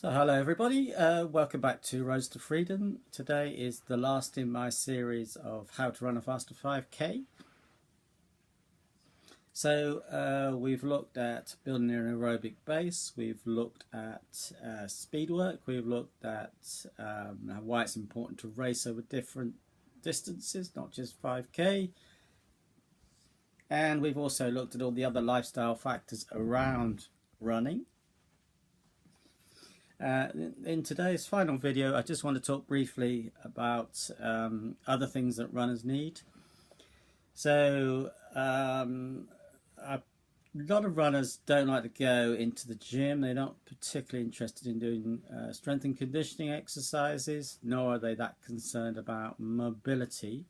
So hello everybody, welcome back to Roads to Freedom. Today is the last in my series of how to run a faster 5k. So we've looked at building an aerobic base, we've looked at speed work, we've looked at why it's important to race over different distances, not just 5k. And we've also looked at all the other lifestyle factors around running. In today's final video, I just want to talk briefly about other things that runners need. So a lot of runners don't like to go into the gym. They're not particularly interested in doing strength and conditioning exercises, nor are they that concerned about mobility.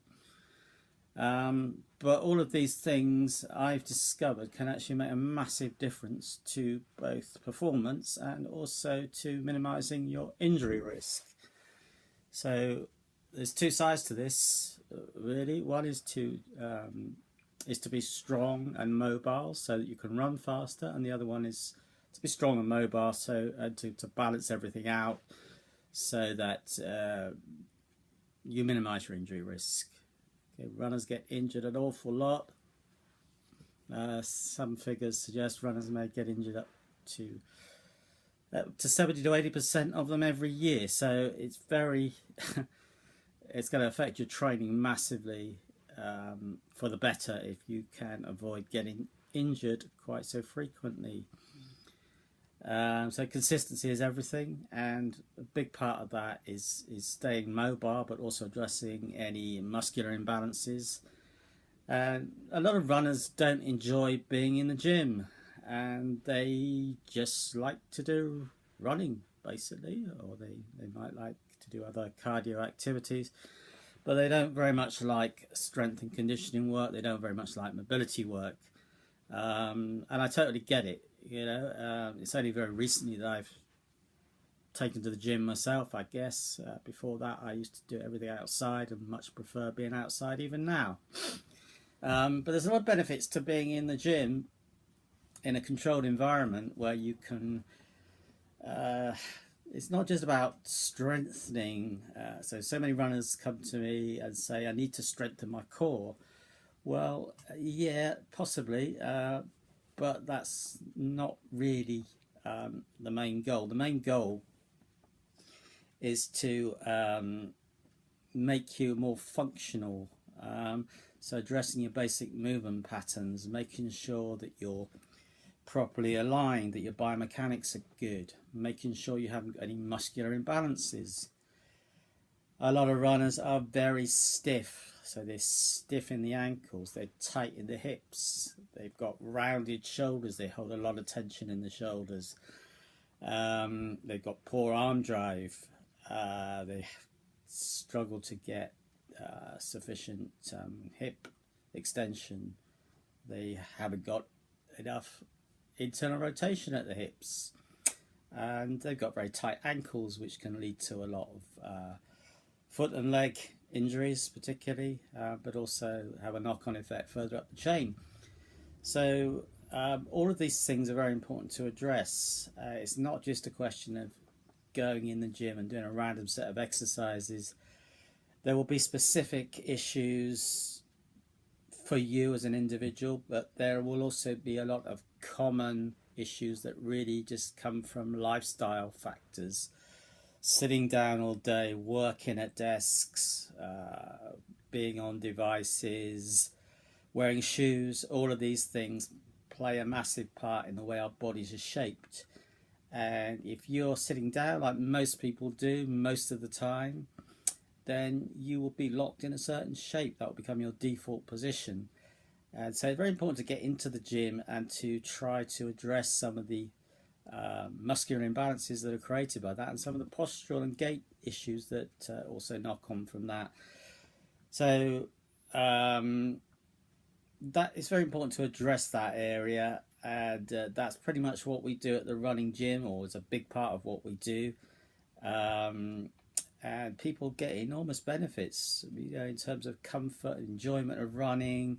But all of these things I've discovered can actually make a massive difference to both performance and also to minimizing your injury risk. So there's two sides to this, really. One is to be strong and mobile so that you can run faster, and the other one is to be strong and mobile so to balance everything out so that you minimize your injury risk. Okay, runners get injured an awful lot. Some figures suggest runners may get injured up to 70 to 80% of them every year. So it's very, it's going to affect your training massively for the better if you can avoid getting injured quite so frequently. So consistency is everything, and a big part of that is staying mobile, but also addressing any muscular imbalances. And a lot of runners don't enjoy being in the gym, and they just like to do running, basically, or they might like to do other cardio activities, but they don't very much like strength and conditioning work. They don't very much like mobility work, and I totally get it. You know, it's only very recently that I've taken to the gym myself, I guess. Before that, I used to do everything outside and much prefer being outside even now. But there's a lot of benefits to being in the gym in a controlled environment where you can... it's not just about strengthening. So many runners come to me and say, I need to strengthen my core. Well, yeah, possibly. But that's not really the main goal. The main goal is to make you more functional. So addressing your basic movement patterns, making sure that you're properly aligned, that your biomechanics are good, making sure you haven't got any muscular imbalances. A lot of runners are very stiff. So they're stiff in the ankles, they're tight in the hips, they've got rounded shoulders, they hold a lot of tension in the shoulders. They've got poor arm drive, they struggle to get sufficient hip extension, they haven't got enough internal rotation at the hips, and they've got very tight ankles, which can lead to a lot of foot and leg injuries particularly, but also have a knock-on effect further up the chain. So all of these things are very important to address. It's not just a question of going in the gym and doing a random set of exercises. There will be specific issues for you as an individual, but there will also be a lot of common issues that really just come from lifestyle factors. Sitting down all day, working at desks, being on devices, wearing shoes, all of these things play a massive part in the way our bodies are shaped. And if you're sitting down like most people do most of the time, then you will be locked in a certain shape. That will become your default position. And so it's very important to get into the gym and to try to address some of the muscular imbalances that are created by that, and some of the postural and gait issues that also knock on from that. So that it's very important to address that area, and that's pretty much what we do at the running gym, or is a big part of what we do. And people get enormous benefits, you know, in terms of comfort, enjoyment of running.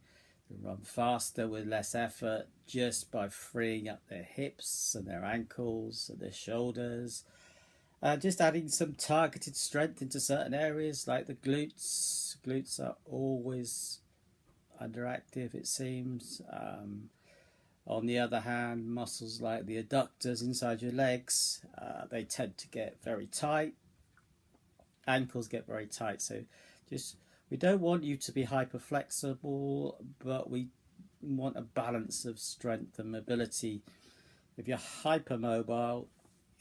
They run faster with less effort just by freeing up their hips and their ankles and their shoulders. Just adding some targeted strength into certain areas like the glutes. Glutes are always underactive, it seems. On the other hand, muscles like the adductors inside your legs, they tend to get very tight. Ankles get very tight. So just, we don't want you to be hyper flexible, but we want a balance of strength and mobility. If you're hypermobile,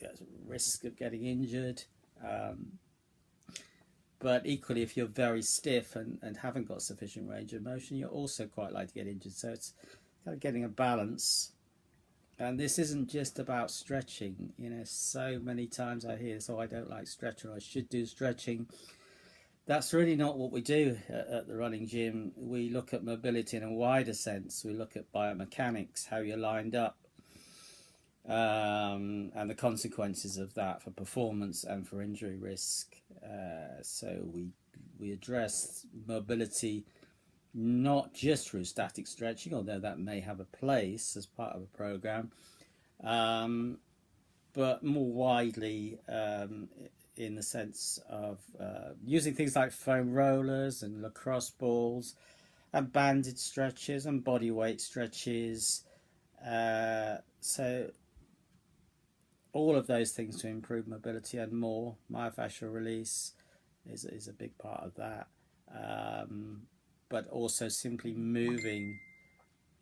there's a risk of getting injured. But equally, if you're very stiff and haven't got sufficient range of motion, you're also quite likely to get injured. So it's kind of getting a balance. And this isn't just about stretching. You know, so many times I hear, "Oh, I don't like stretching, I should do stretching." That's really not what we do at the running gym. We look at mobility in a wider sense. We look at biomechanics, how you're lined up, and the consequences of that for performance and for injury risk. So we address mobility not just through static stretching, although that may have a place as part of a program, but more widely in the sense of using things like foam rollers and lacrosse balls and banded stretches and body weight stretches. So all of those things to improve mobility and more. Myofascial release is a big part of that. But also simply moving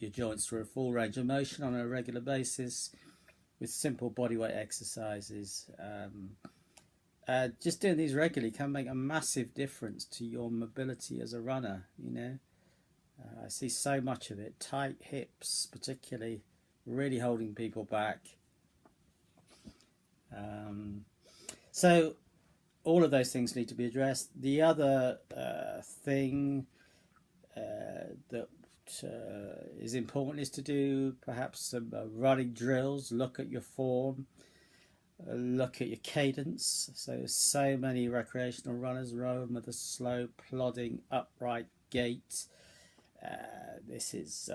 your joints through a full range of motion on a regular basis with simple bodyweight exercises. Just doing these regularly can make a massive difference to your mobility as a runner, you know. I see so much of it. Tight hips, particularly, really holding people back. So all of those things need to be addressed. The other thing that is important is to do perhaps some running drills. Look at your form, look at your cadence. So many recreational runners run with a slow, plodding, upright gait. This is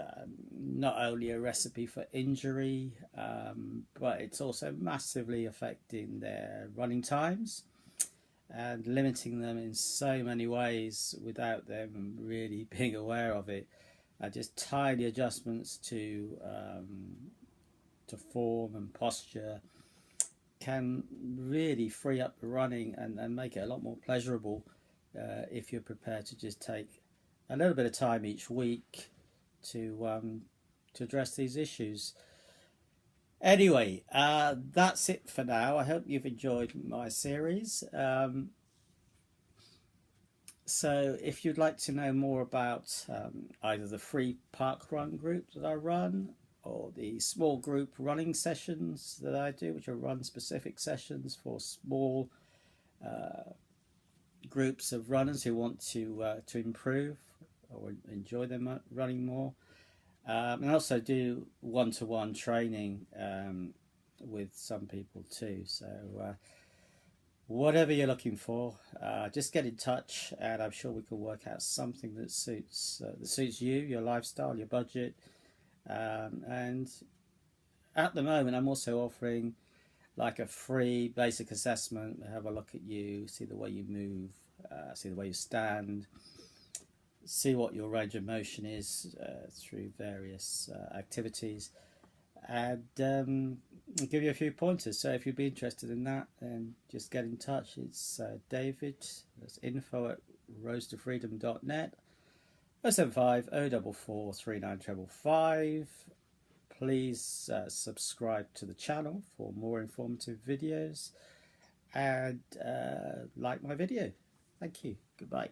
not only a recipe for injury, but it's also massively affecting their running times and limiting them in so many ways without them really being aware of it. Just tiny adjustments to form and posture can really free up the running and make it a lot more pleasurable if you're prepared to just take a little bit of time each week to address these issues. Anyway, that's it for now. I hope you've enjoyed my series. So if you'd like to know more about either the free park run group that I run or the small group running sessions that I do, which are run specific sessions for small groups of runners who want to improve or enjoy their running more, and also do one-to-one training with some people too. So whatever you're looking for, just get in touch, and I'm sure we can work out something that suits you, your lifestyle, your budget. And at the moment, I'm also offering like a free basic assessment. Have a look at you, see the way you move, see the way you stand, see what your range of motion is through various activities, and give you a few pointers. So if you'd be interested in that, then just get in touch. It's David, that's info@roadtofreedom.net, 075 044 39555. Please subscribe to the channel for more informative videos, and like my video. Thank you. Goodbye.